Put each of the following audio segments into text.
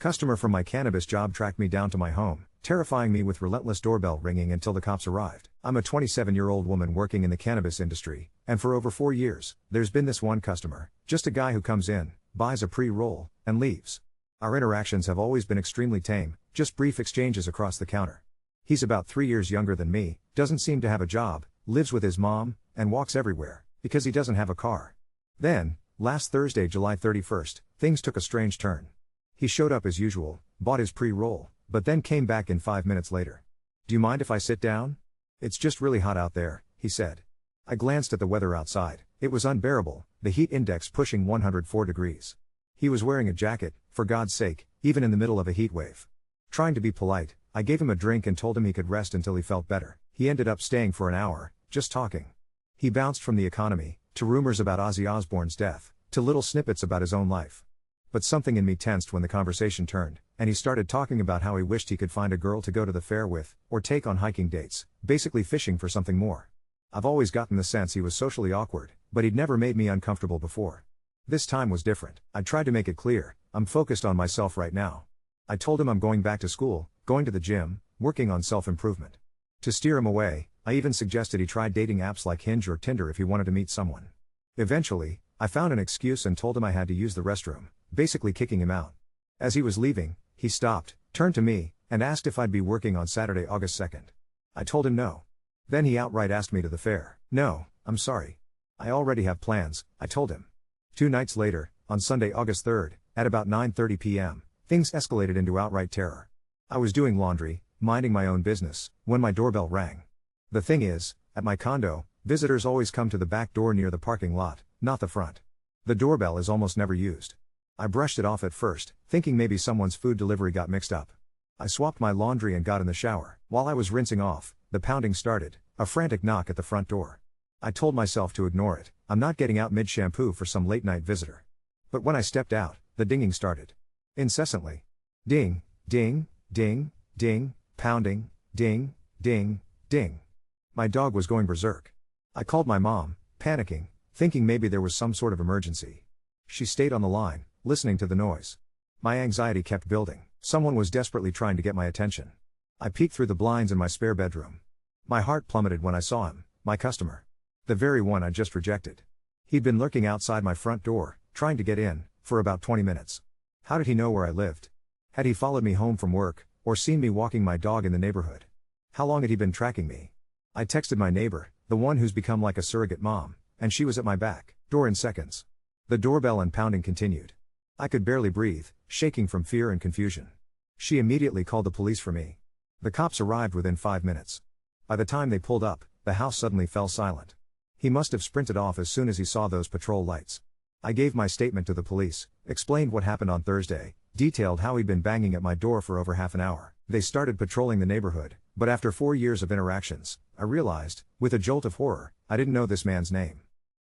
Customer from my cannabis job tracked me down to my home, terrifying me with relentless doorbell ringing until the cops arrived. I'm a 27-year-old woman working in the cannabis industry, and for over 4 years, there's been this one customer, just a guy who comes in, buys a pre-roll, and leaves. Our interactions have always been extremely tame, just brief exchanges across the counter. He's about 3 years younger than me, doesn't seem to have a job, lives with his mom, and walks everywhere, because he doesn't have a car. Then, last Thursday, July 31st, things took a strange turn. He showed up as usual, bought his pre-roll, but then came back in 5 minutes later. "Do you mind if I sit down? It's just really hot out there," he said. I glanced at the weather outside. It was unbearable, the heat index pushing 104 degrees. He was wearing a jacket, for God's sake, even in the middle of a heat wave. Trying to be polite, I gave him a drink and told him he could rest until he felt better. He ended up staying for an hour, just talking. He bounced from the economy, to rumors about Ozzy Osbourne's death, to little snippets about his own life. But something in me tensed when the conversation turned, and he started talking about how he wished he could find a girl to go to the fair with, or take on hiking dates, basically fishing for something more. I've always gotten the sense he was socially awkward, but he'd never made me uncomfortable before. This time was different. I tried to make it clear, I'm focused on myself right now. I told him I'm going back to school, going to the gym, working on self-improvement. To steer him away, I even suggested he try dating apps like Hinge or Tinder if he wanted to meet someone. Eventually, I found an excuse and told him I had to use the restroom, basically kicking him out. As he was leaving, he stopped, turned to me, and asked if I'd be working on Saturday, August 2nd. I told him no. Then he outright asked me to the fair. "No, I'm sorry. I already have plans," I told him. 2 nights later, on Sunday, August 3rd, at about 9:30 p.m., things escalated into outright terror. I was doing laundry, minding my own business, when my doorbell rang. The thing is, at my condo, visitors always come to the back door near the parking lot, not the front. The doorbell is almost never used. I brushed it off at first, thinking maybe someone's food delivery got mixed up. I swapped my laundry and got in the shower. While I was rinsing off, the pounding started, a frantic knock at the front door. I told myself to ignore it, I'm not getting out mid-shampoo for some late-night visitor. But when I stepped out, the dinging started. Incessantly. Ding, ding, ding, ding, pounding, ding, ding, ding. My dog was going berserk. I called my mom, panicking, thinking maybe there was some sort of emergency. She stayed on the line, listening to the noise. My anxiety kept building. Someone was desperately trying to get my attention. I peeked through the blinds in my spare bedroom. My heart plummeted when I saw him, my customer. The very one I just rejected. He'd been lurking outside my front door, trying to get in, for about 20 minutes. How did he know where I lived? Had he followed me home from work, or seen me walking my dog in the neighborhood? How long had he been tracking me? I texted my neighbor, the one who's become like a surrogate mom, and she was at my back door in seconds. The doorbell and pounding continued. I could barely breathe, shaking from fear and confusion. She immediately called the police for me. The cops arrived within 5 minutes. By the time they pulled up, the house suddenly fell silent. He must have sprinted off as soon as he saw those patrol lights. I gave my statement to the police, explained what happened on Thursday, detailed how he'd been banging at my door for over half an hour. They started patrolling the neighborhood, but after 4 years of interactions, I realized, with a jolt of horror, I didn't know this man's name.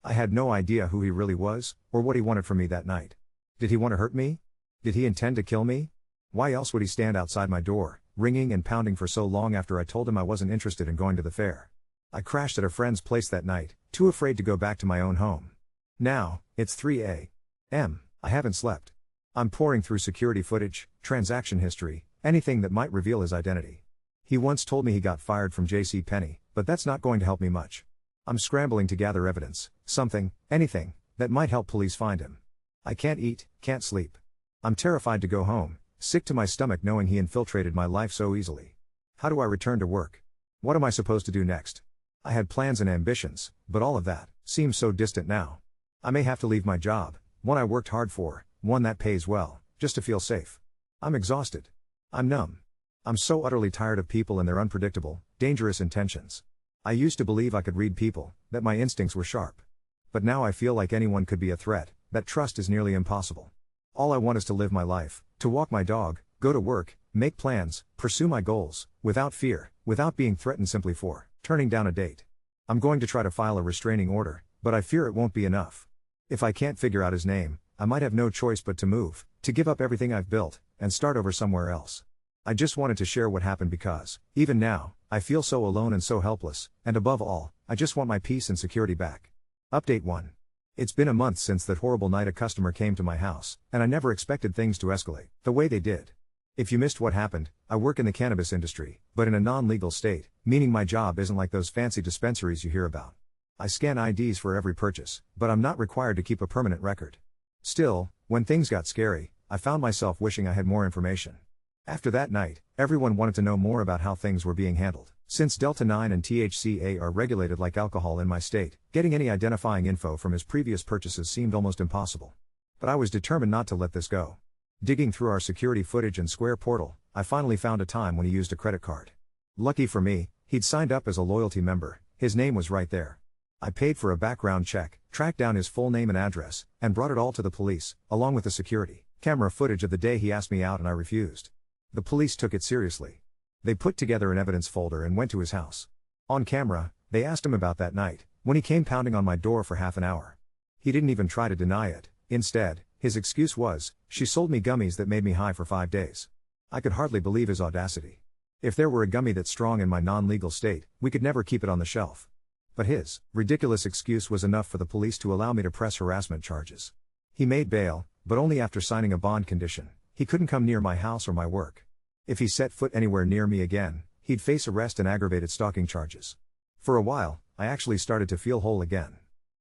I had no idea who he really was, or what he wanted from me that night. Did he want to hurt me? Did he intend to kill me? Why else would he stand outside my door, ringing and pounding for so long after I told him I wasn't interested in going to the fair? I crashed at a friend's place that night, too afraid to go back to my own home. Now, it's 3 a.m. I haven't slept. I'm pouring through security footage, transaction history, anything that might reveal his identity. He once told me he got fired from JCPenney, but that's not going to help me much. I'm scrambling to gather evidence, something, anything, that might help police find him. I can't eat, can't sleep. I'm terrified to go home, sick to my stomach knowing he infiltrated my life so easily. How do I return to work? What am I supposed to do next? I had plans and ambitions, but all of that seems so distant now. I may have to leave my job, one I worked hard for, one that pays well, just to feel safe. I'm exhausted. I'm numb. I'm so utterly tired of people and their unpredictable, dangerous intentions. I used to believe I could read people, that my instincts were sharp. But now I feel like anyone could be a threat, that trust is nearly impossible. All I want is to live my life, to walk my dog, go to work, make plans, pursue my goals, without fear, without being threatened simply for turning down a date. I'm going to try to file a restraining order, but I fear it won't be enough. If I can't figure out his name, I might have no choice but to move, to give up everything I've built, and start over somewhere else. I just wanted to share what happened because, even now, I feel so alone and so helpless, and above all, I just want my peace and security back. Update 1. It's been a month since that horrible night a customer came to my house, and I never expected things to escalate the way they did. If you missed what happened, I work in the cannabis industry, but in a non-legal state, meaning my job isn't like those fancy dispensaries you hear about. I scan IDs for every purchase, but I'm not required to keep a permanent record. Still, when things got scary, I found myself wishing I had more information. After that night, everyone wanted to know more about how things were being handled. Since Delta-9 and THCA are regulated like alcohol in my state, getting any identifying info from his previous purchases seemed almost impossible. But I was determined not to let this go. Digging through our security footage and Square portal, I finally found a time when he used a credit card. Lucky for me, he'd signed up as a loyalty member, his name was right there. I paid for a background check, tracked down his full name and address, and brought it all to the police, along with the security camera footage of the day he asked me out and I refused. The police took it seriously. They put together an evidence folder and went to his house. On camera, they asked him about that night, when he came pounding on my door for half an hour. He didn't even try to deny it. Instead, his excuse was, "She sold me gummies that made me high for 5 days." I could hardly believe his audacity. If there were a gummy that strong in my non-legal state, we could never keep it on the shelf. But his ridiculous excuse was enough for the police to allow me to press harassment charges. He made bail, but only after signing a bond condition. He couldn't come near my house or my work. If he set foot anywhere near me again, he'd face arrest and aggravated stalking charges. For a while, I actually started to feel whole again.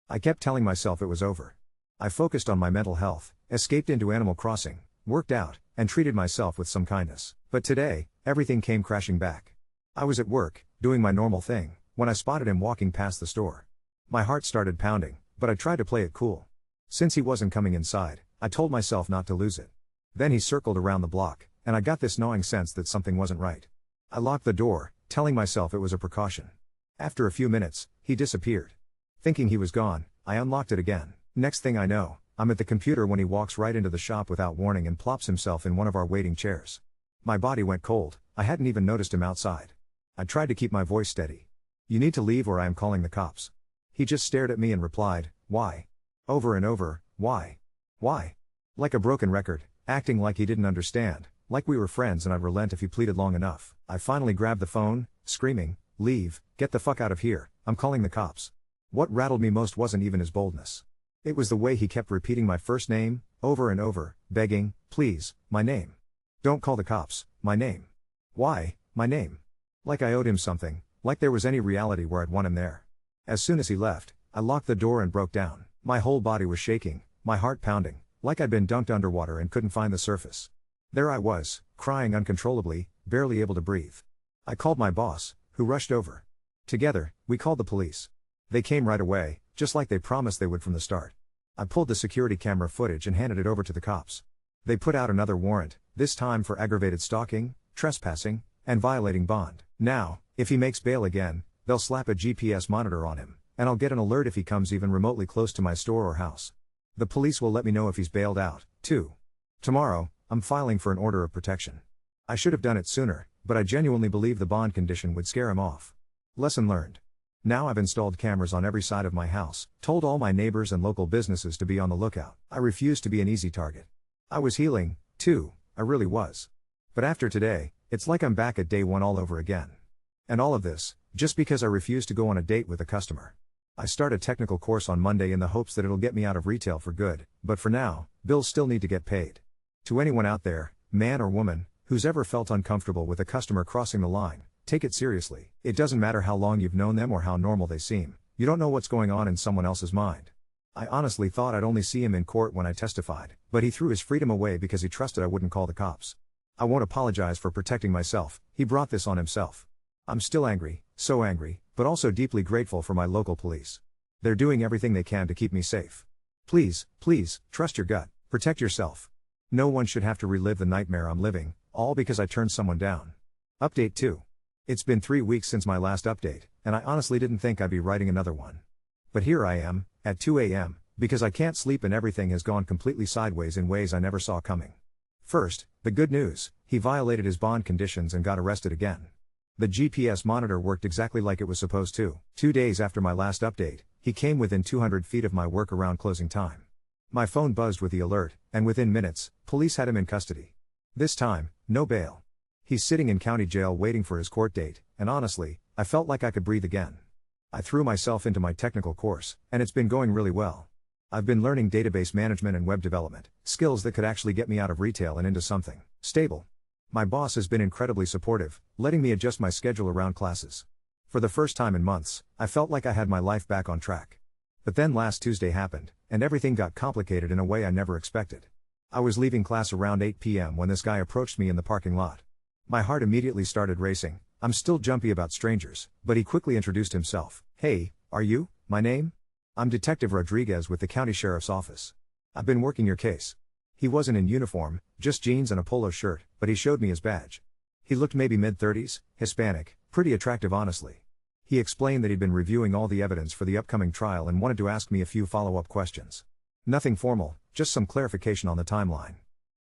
I kept telling myself it was over. I focused on my mental health, escaped into Animal Crossing, worked out, and treated myself with some kindness. But today, everything came crashing back. I was at work, doing my normal thing, when I spotted him walking past the store. My heart started pounding, but I tried to play it cool. Since he wasn't coming inside, I told myself not to lose it. Then he circled around the block, and I got this gnawing sense that something wasn't right. I locked the door, telling myself it was a precaution. After a few minutes, he disappeared. Thinking he was gone, I unlocked it again. Next thing I know, I'm at the computer when he walks right into the shop without warning and plops himself in one of our waiting chairs. My body went cold, I hadn't even noticed him outside. I tried to keep my voice steady. "You need to leave or I am calling the cops." He just stared at me and replied, "Why?" Over and over, "Why? Why?" Like a broken record, acting like he didn't understand, like we were friends and I'd relent if he pleaded long enough. I finally grabbed the phone, screaming, "Leave, get the fuck out of here, I'm calling the cops." What rattled me most wasn't even his boldness. It was the way he kept repeating my first name, over and over, begging, "Please, my name. Don't call the cops, my name. Why, my name?" Like I owed him something, like there was any reality where I'd want him there. As soon as he left, I locked the door and broke down. My whole body was shaking, my heart pounding, like I'd been dunked underwater and couldn't find the surface. There I was, crying uncontrollably, barely able to breathe. I called my boss, who rushed over. Together, we called the police. They came right away, just like they promised they would from the start. I pulled the security camera footage and handed it over to the cops. They put out another warrant, this time for aggravated stalking, trespassing, and violating bond. Now, if he makes bail again, they'll slap a GPS monitor on him, and I'll get an alert if he comes even remotely close to my store or house. The police will let me know if he's bailed out, too. Tomorrow, I'm filing for an order of protection. I should have done it sooner, but I genuinely believe the bond condition would scare him off. Lesson learned. Now I've installed cameras on every side of my house, told all my neighbors and local businesses to be on the lookout. I refuse to be an easy target. I was healing, too, I really was. But after today, it's like I'm back at day one all over again. And all of this, just because I refused to go on a date with a customer. I start a technical course on Monday in the hopes that it'll get me out of retail for good, but for now, bills still need to get paid. To anyone out there, man or woman, who's ever felt uncomfortable with a customer crossing the line, take it seriously. It doesn't matter how long you've known them or how normal they seem, you don't know what's going on in someone else's mind. I honestly thought I'd only see him in court when I testified, but he threw his freedom away because he trusted I wouldn't call the cops. I won't apologize for protecting myself, he brought this on himself. I'm still angry, so angry, but also deeply grateful for my local police. They're doing everything they can to keep me safe. Please, please, trust your gut, protect yourself. No one should have to relive the nightmare I'm living, all because I turned someone down. Update 2. It's been 3 weeks since my last update, and I honestly didn't think I'd be writing another one. But here I am, at 2 a.m., because I can't sleep and everything has gone completely sideways in ways I never saw coming. First, the good news, he violated his bond conditions and got arrested again. The GPS monitor worked exactly like it was supposed to. 2 days after my last update, he came within 200 feet of my work around closing time. My phone buzzed with the alert, and within minutes, police had him in custody. This time, no bail. He's sitting in county jail waiting for his court date, and honestly, I felt like I could breathe again. I threw myself into my technical course, and it's been going really well. I've been learning database management and web development, skills that could actually get me out of retail and into something stable. My boss has been incredibly supportive, letting me adjust my schedule around classes. For the first time in months, I felt like I had my life back on track. But then last Tuesday happened, and everything got complicated in a way I never expected. I was leaving class around 8 p.m. when this guy approached me in the parking lot. My heart immediately started racing. I'm still jumpy about strangers, but he quickly introduced himself. Hey, are you? My name? I'm Detective Rodriguez with the County Sheriff's Office. I've been working your case. He wasn't in uniform, just jeans and a polo shirt, but he showed me his badge. He looked maybe mid-30s, Hispanic, pretty attractive honestly. He explained that he'd been reviewing all the evidence for the upcoming trial and wanted to ask me a few follow-up questions. Nothing formal, just some clarification on the timeline.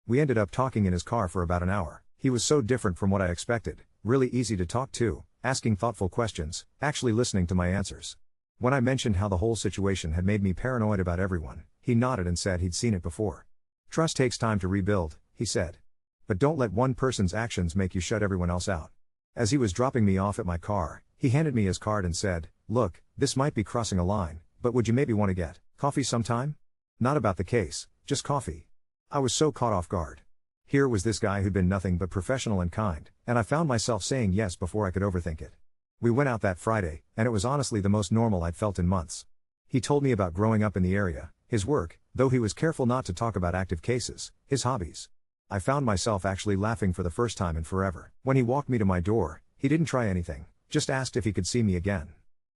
We ended up talking in his car for about an hour. He was so different from what I expected, really easy to talk to, asking thoughtful questions, actually listening to my answers. When I mentioned how the whole situation had made me paranoid about everyone, he nodded and said he'd seen it before. Trust takes time to rebuild, he said. But don't let one person's actions make you shut everyone else out. As he was dropping me off at my car, he handed me his card and said, "Look, this might be crossing a line, but would you maybe want to get coffee sometime? Not about the case, just coffee." I was so caught off guard. Here was this guy who'd been nothing but professional and kind, and I found myself saying yes before I could overthink it. We went out that Friday, and it was honestly the most normal I'd felt in months. He told me about growing up in the area, his work, though he was careful not to talk about active cases, his hobbies. I found myself actually laughing for the first time in forever. When he walked me to my door, he didn't try anything, just asked if he could see me again.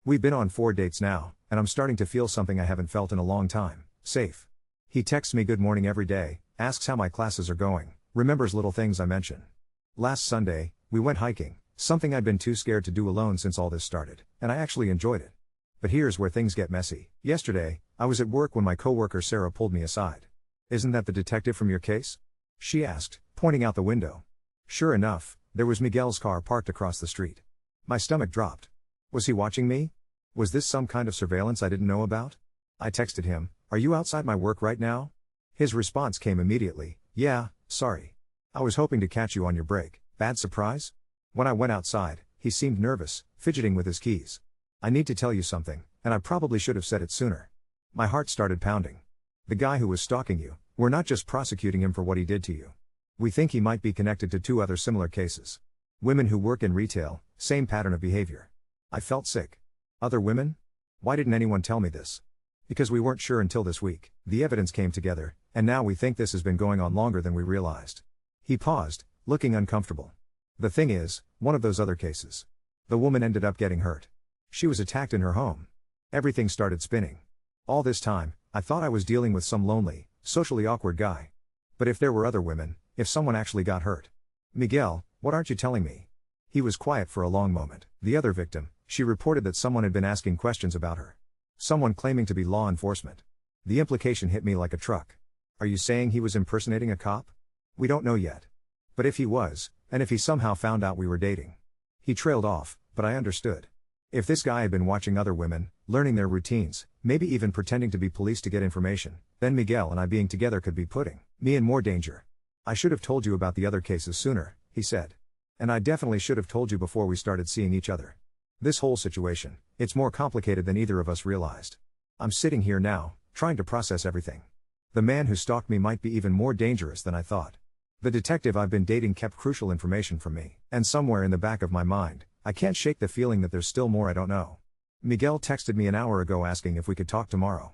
We've been on 4 dates now, and I'm starting to feel something I haven't felt in a long time, safe. He texts me good morning every day, asks how my classes are going, remembers little things I mention. Last Sunday, we went hiking, something I'd been too scared to do alone since all this started, and I actually enjoyed it. But here's where things get messy. Yesterday, I was at work when my coworker Sarah pulled me aside. "Isn't that the detective from your case?" she asked, pointing out the window. Sure enough, there was Miguel's car parked across the street. My stomach dropped. Was he watching me? Was this some kind of surveillance I didn't know about? I texted him, "Are you outside my work right now?" His response came immediately, "Yeah, sorry. I was hoping to catch you on your break. Bad surprise?" When I went outside, he seemed nervous, fidgeting with his keys. "I need to tell you something, and I probably should have said it sooner." My heart started pounding. "The guy who was stalking you, we're not just prosecuting him for what he did to you. We think he might be connected to 2 other similar cases. Women who work in retail, same pattern of behavior." I felt sick. Other women? Why didn't anyone tell me this? Because we weren't sure until this week. The evidence came together, and now we think this has been going on longer than we realized. He paused, looking uncomfortable. "The thing is, one of those other cases. The woman ended up getting hurt. She was attacked in her home." Everything started spinning. All this time, I thought I was dealing with some lonely, socially awkward guy. But if there were other women, if someone actually got hurt. "Miguel, what aren't you telling me?" He was quiet for a long moment. "The other victim, she reported that someone had been asking questions about her. Someone claiming to be law enforcement." The implication hit me like a truck. "Are you saying he was impersonating a cop?" "We don't know yet. But if he was, and if he somehow found out we were dating." He trailed off, but I understood. If this guy had been watching other women, learning their routines, maybe even pretending to be police to get information, then Miguel and I being together could be putting me in more danger. "I should have told you about the other cases sooner," he said. "And I definitely should have told you before we started seeing each other. This whole situation, it's more complicated than either of us realized. I'm sitting here now, trying to process everything. The man who stalked me might be even more dangerous than I thought. The detective I've been dating kept crucial information from me, and somewhere in the back of my mind, I can't shake the feeling that there's still more I don't know." Miguel texted me an hour ago asking if we could talk tomorrow.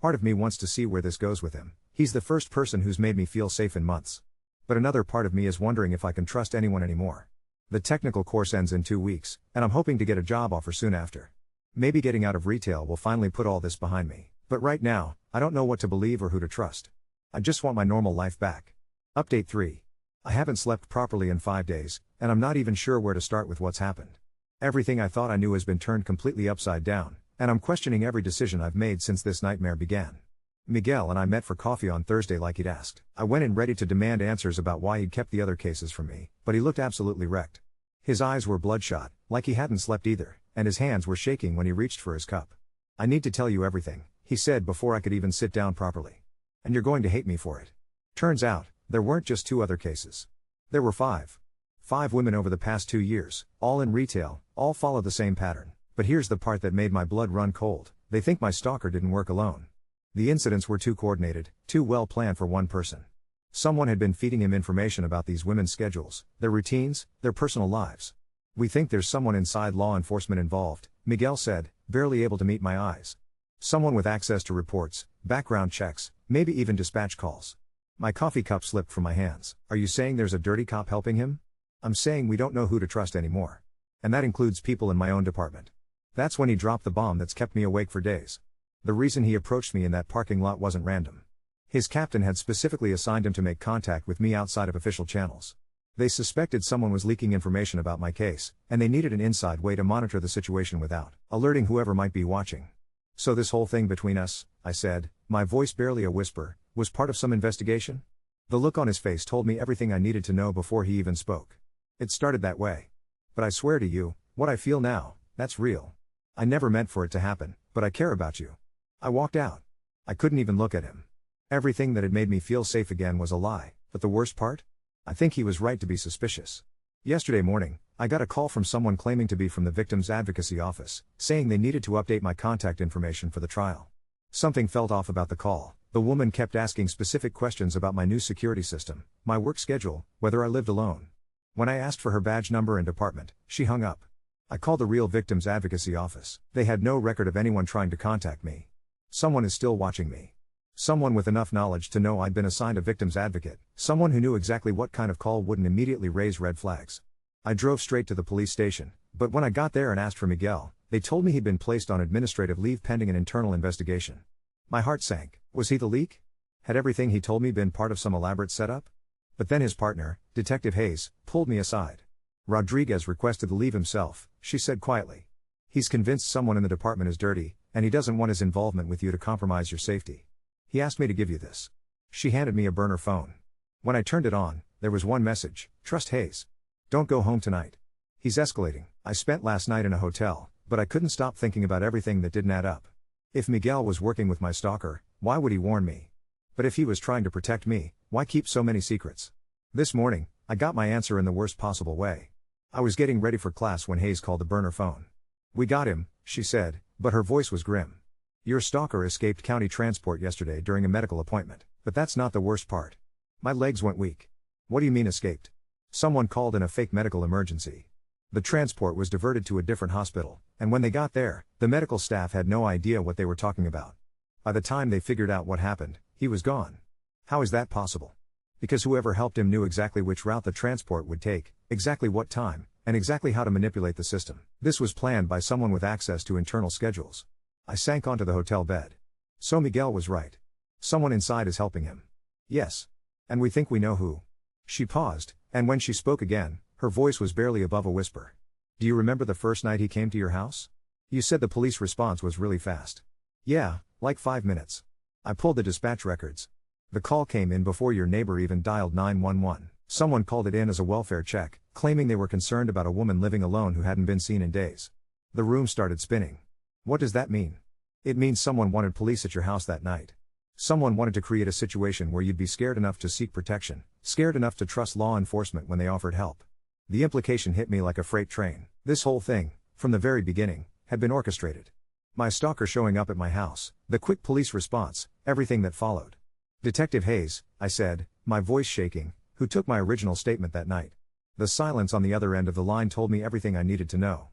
Part of me wants to see where this goes with him. He's the first person who's made me feel safe in months. But another part of me is wondering if I can trust anyone anymore. The technical course ends in 2 weeks, and I'm hoping to get a job offer soon after. Maybe getting out of retail will finally put all this behind me. But right now, I don't know what to believe or who to trust. I just want my normal life back. Update 3. I haven't slept properly in 5 days, and I'm not even sure where to start with what's happened. Everything I thought I knew has been turned completely upside down, and I'm questioning every decision I've made since this nightmare began. Miguel and I met for coffee on Thursday like he'd asked. I went in ready to demand answers about why he'd kept the other cases from me, but he looked absolutely wrecked. His eyes were bloodshot, like he hadn't slept either, and his hands were shaking when he reached for his cup. "I need to tell you everything," he said before I could even sit down properly. "And you're going to hate me for it." Turns out, there weren't just 2 other cases. There were 5. 5 women over the past 2 years, all in retail, all follow the same pattern. But here's the part that made my blood run cold. They think my stalker didn't work alone. The incidents were too coordinated, too well planned for one person. Someone had been feeding him information about these women's schedules, their routines, their personal lives. "We think there's someone inside law enforcement involved," Miguel said, barely able to meet my eyes. "Someone with access to reports, background checks, maybe even dispatch calls." My coffee cup slipped from my hands. "Are you saying there's a dirty cop helping him?" "I'm saying we don't know who to trust anymore. And that includes people in my own department." That's when he dropped the bomb that's kept me awake for days. The reason he approached me in that parking lot wasn't random. His captain had specifically assigned him to make contact with me outside of official channels. They suspected someone was leaking information about my case, and they needed an inside way to monitor the situation without alerting whoever might be watching. "So this whole thing between us," I said, my voice barely a whisper, "was part of some investigation?" The look on his face told me everything I needed to know before he even spoke. "It started that way. But I swear to you, what I feel now, that's real. I never meant for it to happen, but I care about you." I walked out. I couldn't even look at him. Everything that had made me feel safe again was a lie, but the worst part? I think he was right to be suspicious. Yesterday morning, I got a call from someone claiming to be from the Victims Advocacy Office, saying they needed to update my contact information for the trial. Something felt off about the call. The woman kept asking specific questions about my new security system, my work schedule, whether I lived alone. When I asked for her badge number and department, she hung up. I called the real Victims Advocacy Office. They had no record of anyone trying to contact me. Someone is still watching me. Someone with enough knowledge to know I'd been assigned a victim's advocate, someone who knew exactly what kind of call wouldn't immediately raise red flags. I drove straight to the police station, but when I got there and asked for Miguel, they told me he'd been placed on administrative leave pending an internal investigation. My heart sank. Was he the leak? Had everything he told me been part of some elaborate setup? But then his partner, Detective Hayes, pulled me aside. "Rodriguez requested the leave himself," she said quietly. "He's convinced someone in the department is dirty, and he doesn't want his involvement with you to compromise your safety. He asked me to give you this." She handed me a burner phone. When I turned it on, there was one message: "Trust Hayes. Don't go home tonight. He's escalating." I spent last night in a hotel, but I couldn't stop thinking about everything that didn't add up. If Miguel was working with my stalker, why would he warn me? But if he was trying to protect me, why keep so many secrets? This morning, I got my answer in the worst possible way. I was getting ready for class when Hayes called the burner phone. "We got him," she said, but her voice was grim. "Your stalker escaped county transport yesterday during a medical appointment." But that's not the worst part. My legs went weak. "What do you mean escaped?" "Someone called in a fake medical emergency. The transport was diverted to a different hospital, and when they got there, the medical staff had no idea what they were talking about. By the time they figured out what happened, he was gone." "How is that possible?" "Because whoever helped him knew exactly which route the transport would take, exactly what time, and exactly how to manipulate the system. This was planned by someone with access to internal schedules." I sank onto the hotel bed. So Miguel was right. Someone inside is helping him. "Yes. And we think we know who." She paused, and when she spoke again, her voice was barely above a whisper. "Do you remember the first night he came to your house? You said the police response was really fast." "Yeah, like 5 minutes. I pulled the dispatch records. The call came in before your neighbor even dialed 911. Someone called it in as a welfare check, claiming they were concerned about a woman living alone who hadn't been seen in days." The room started spinning. "What does that mean?" "It means someone wanted police at your house that night. Someone wanted to create a situation where you'd be scared enough to seek protection, scared enough to trust law enforcement when they offered help." The implication hit me like a freight train. This whole thing, from the very beginning, had been orchestrated. My stalker showing up at my house, the quick police response, everything that followed. "Detective Hayes," I said, my voice shaking, "who took my original statement that night." The silence on the other end of the line told me everything I needed to know.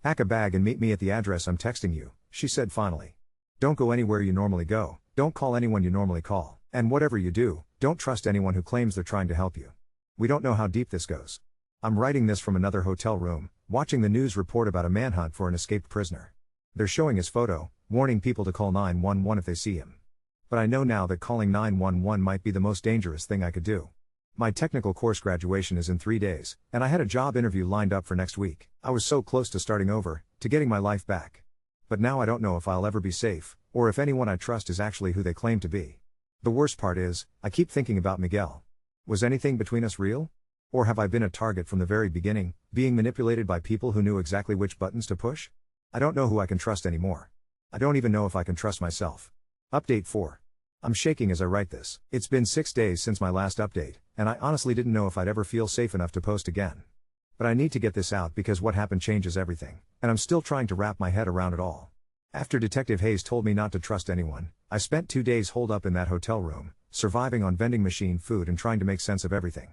"Pack a bag and meet me at the address I'm texting you," she said finally. "Don't go anywhere you normally go, don't call anyone you normally call, and whatever you do, don't trust anyone who claims they're trying to help you. We don't know how deep this goes." I'm writing this from another hotel room, watching the news report about a manhunt for an escaped prisoner. They're showing his photo, warning people to call 911 if they see him. But I know now that calling 911 might be the most dangerous thing I could do. My technical course graduation is in 3 days, and I had a job interview lined up for next week. I was so close to starting over, to getting my life back. But now I don't know if I'll ever be safe, or if anyone I trust is actually who they claim to be. The worst part is, I keep thinking about Miguel. Was anything between us real? Or have I been a target from the very beginning, being manipulated by people who knew exactly which buttons to push? I don't know who I can trust anymore. I don't even know if I can trust myself. Update 4. I'm shaking as I write this. It's been 6 days since my last update, and I honestly didn't know if I'd ever feel safe enough to post again. But I need to get this out because what happened changes everything, and I'm still trying to wrap my head around it all. After Detective Hayes told me not to trust anyone, I spent 2 days holed up in that hotel room, surviving on vending machine food and trying to make sense of everything.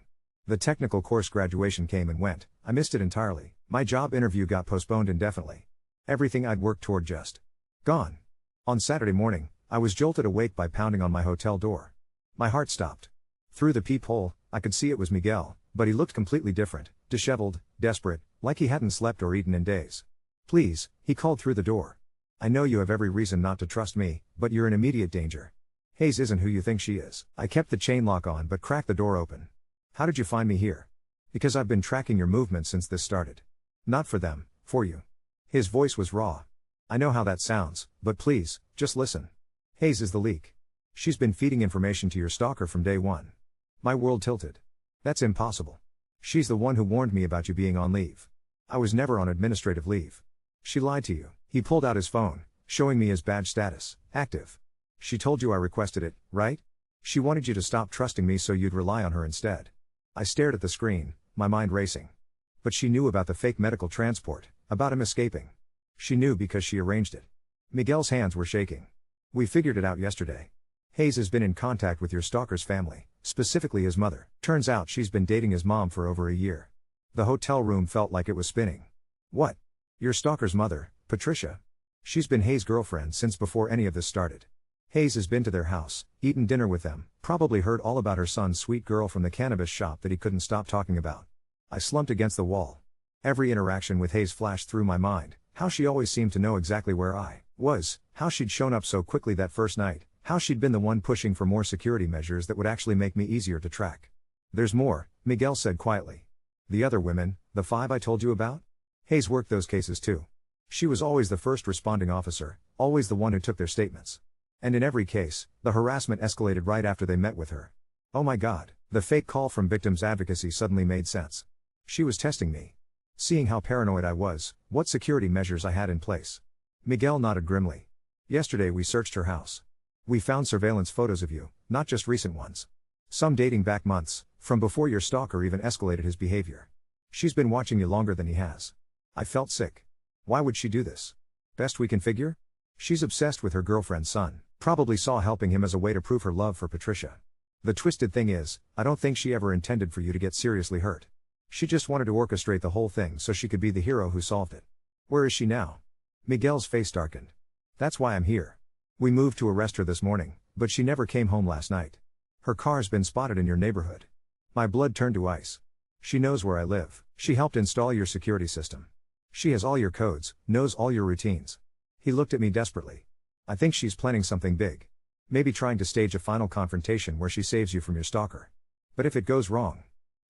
The technical course graduation came and went, I missed it entirely. My job interview got postponed indefinitely. Everything I'd worked toward just gone. On Saturday morning, I was jolted awake by pounding on my hotel door. My heart stopped. Through the peephole, I could see it was Miguel, but he looked completely different, disheveled, desperate, like he hadn't slept or eaten in days. "Please," he called through the door. "I know you have every reason not to trust me, but you're in immediate danger. Hayes isn't who you think she is." I kept the chain lock on but cracked the door open. "How did you find me here?" "Because I've been tracking your movements since this started. Not for them, for you." His voice was raw. "I know how that sounds, but please, just listen. Hayes is the leak. She's been feeding information to your stalker from day one." My world tilted. "That's impossible. She's the one who warned me about you being on leave." "I was never on administrative leave." "She lied to you." He pulled out his phone, showing me his badge status, active. "She told you I requested it, right? She wanted you to stop trusting me so you'd rely on her instead." I stared at the screen, my mind racing. But she knew about the fake medical transport, about him escaping. She knew because she arranged it. Miguel's hands were shaking. "We figured it out yesterday. Hayes has been in contact with your stalker's family, specifically his mother. Turns out she's been dating his mom for over a year." The hotel room felt like it was spinning. "What? Your stalker's mother, Patricia? She's been Hayes' girlfriend since before any of this started. Hayes has been to their house, eaten dinner with them, probably heard all about her son's sweet girl from the cannabis shop that he couldn't stop talking about." I slumped against the wall. Every interaction with Hayes flashed through my mind, how she always seemed to know exactly where I was, how she'd shown up so quickly that first night, how she'd been the one pushing for more security measures that would actually make me easier to track. "There's more," Miguel said quietly. "The other women, the 5 I told you about? Hayes worked those cases too. She was always the first responding officer, always the one who took their statements. And in every case, the harassment escalated right after they met with her." Oh my God, the fake call from victims advocacy suddenly made sense. She was testing me. Seeing how paranoid I was, what security measures I had in place. Miguel nodded grimly. "Yesterday we searched her house. We found surveillance photos of you, not just recent ones. Some dating back months, from before your stalker even escalated his behavior. She's been watching you longer than he has." I felt sick. Why would she do this? Best we can figure? She's obsessed with her girlfriend's son, probably saw helping him as a way to prove her love for Patricia. The twisted thing is, I don't think she ever intended for you to get seriously hurt. She just wanted to orchestrate the whole thing so she could be the hero who solved it. Where is she now? Miguel's face darkened. "That's why I'm here. We moved to arrest her this morning, but she never came home last night. Her car's been spotted in your neighborhood." My blood turned to ice. "She knows where I live. She helped install your security system. She has all your codes, knows all your routines." He looked at me desperately. "I think she's planning something big. Maybe trying to stage a final confrontation where she saves you from your stalker. But if it goes wrong..."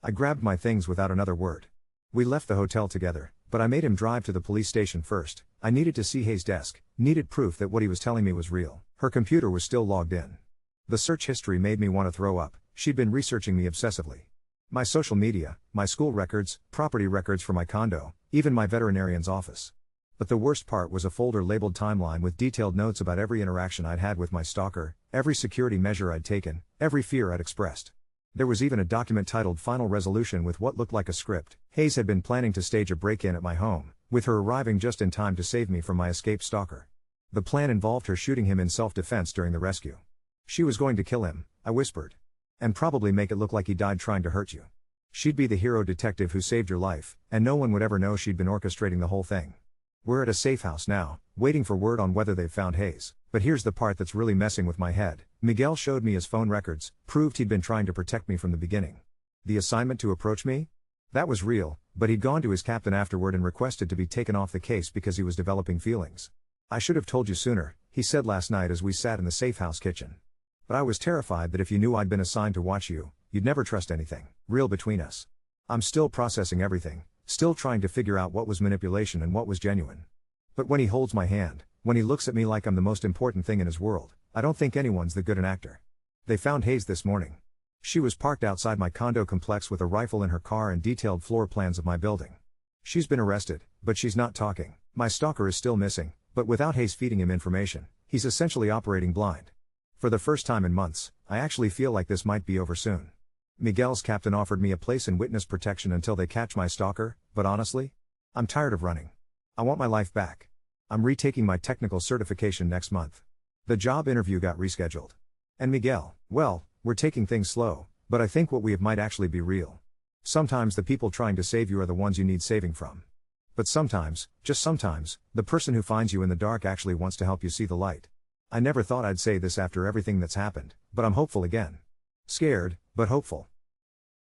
I grabbed my things without another word. We left the hotel together, but I made him drive to the police station first. I needed to see Hayes' desk, needed proof that what he was telling me was real. Her computer was still logged in. The search history made me want to throw up. She'd been researching me obsessively. My social media, my school records, property records for my condo, even my veterinarian's office. But the worst part was a folder labeled timeline with detailed notes about every interaction I'd had with my stalker, every security measure I'd taken, every fear I'd expressed. There was even a document titled Final Resolution with what looked like a script. Hayes had been planning to stage a break-in at my home, with her arriving just in time to save me from my escaped stalker. The plan involved her shooting him in self-defense during the rescue. She was going to kill him, I whispered. And probably make it look like he died trying to hurt you. She'd be the hero detective who saved your life, and no one would ever know she'd been orchestrating the whole thing. We're at a safe house now, waiting for word on whether they've found Hayes. But here's the part that's really messing with my head. Miguel showed me his phone records, proved he'd been trying to protect me from the beginning. The assignment to approach me? That was real, but he'd gone to his captain afterward and requested to be taken off the case because he was developing feelings. "I should have told you sooner," he said last night as we sat in the safe house kitchen. "But I was terrified that if you knew I'd been assigned to watch you, you'd never trust anything real between us." I'm still processing everything, still trying to figure out what was manipulation and what was genuine. But when he holds my hand, when he looks at me like I'm the most important thing in his world, I don't think anyone's that good an actor. They found Hayes this morning. She was parked outside my condo complex with a rifle in her car and detailed floor plans of my building. She's been arrested, but she's not talking. My stalker is still missing, but without Hayes feeding him information, he's essentially operating blind. For the first time in months, I actually feel like this might be over soon. Miguel's captain offered me a place in witness protection until they catch my stalker, but honestly, I'm tired of running. I want my life back. I'm retaking my technical certification next month. The job interview got rescheduled. And Miguel, well, we're taking things slow, but I think what we have might actually be real. Sometimes the people trying to save you are the ones you need saving from. But sometimes, just sometimes, the person who finds you in the dark actually wants to help you see the light. I never thought I'd say this after everything that's happened, but I'm hopeful again. Scared, but hopeful.